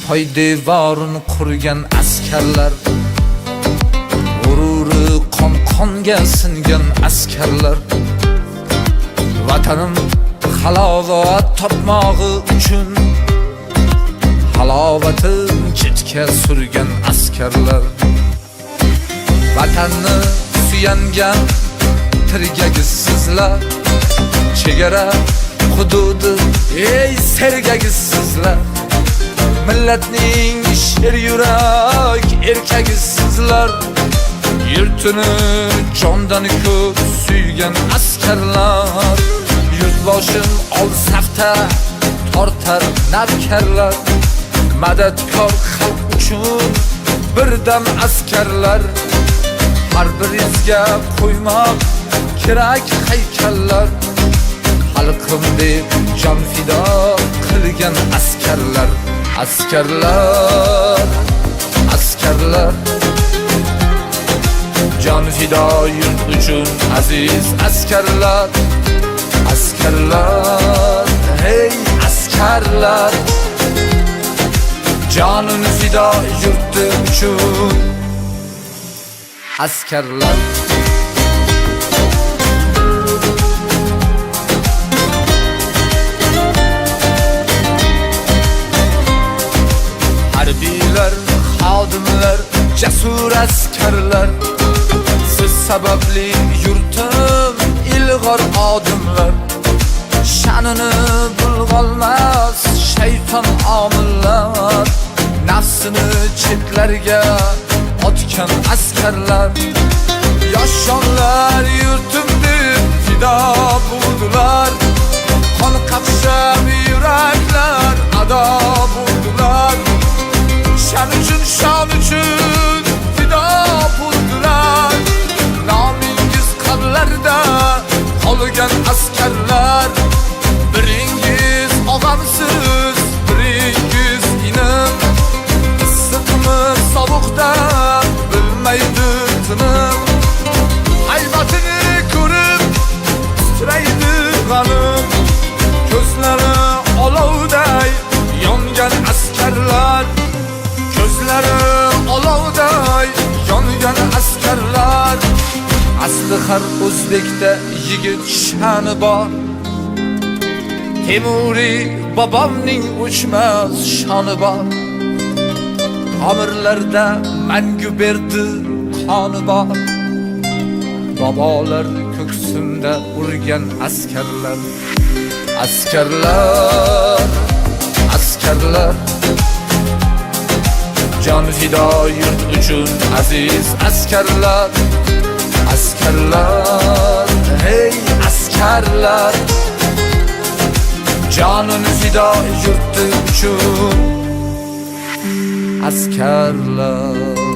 poydevorini qurgan askarlar, g'ururi qon-qonga singan askarlar, vatanim halovat topmog'i uchun halovatin chetga surgan askarlar, vatanni suyangan tirgagizsizlar, chegara hududi ey sergagizsizlar, millatning sher yurak erkagizsizlar, yurtini jondan ko'p suygan askarlar, yurtboshim ol safta tortar navkarlar, madadkor xalq uchun birdam askarlar, har biringizga qo'ymoq kerak haykallar, xalqim deb jon fido qilgan askarlar, askarlar, askarlar, jon fido yurt uchun aziz askarlar, askarlar, hey askarlar, jonini fido yurti uchun askarlar. Harbiylar, xodimlar, jasur askarlar, siz sababli yurtim ilg'or odimlar, sha'nini bulg'olmas shayton omillar, nafsini chetlarga otgan askarlar, yoshonlar yurtim deb fido bo'ldilar, qon qaqshab yuraklar ado bo'ldilar, shon uchun fido bo'ldilar, nomingiz qonlarda qolgan askarlar, biringiz og'amsiz, biringiz inim, issiqmi sovuqda bilmaydi tinim, haybatini ko'rib titraydi g'anim, ko'zlari olovday yongan askarlar, ko'zlari olovday yongan askarlar, asli har o'zbekda yigit sha'ni bor, Temuriy bobomning o'chmas shoni bor, tomirlarda mangu berdi qoni bor, bobolar ko'ksimda urgan askarlar, askarlar, askarlar, jon fido yurt uchun aziz askarlar, askarlar, hey askarlar, jonini fido yurti uchun askarlar.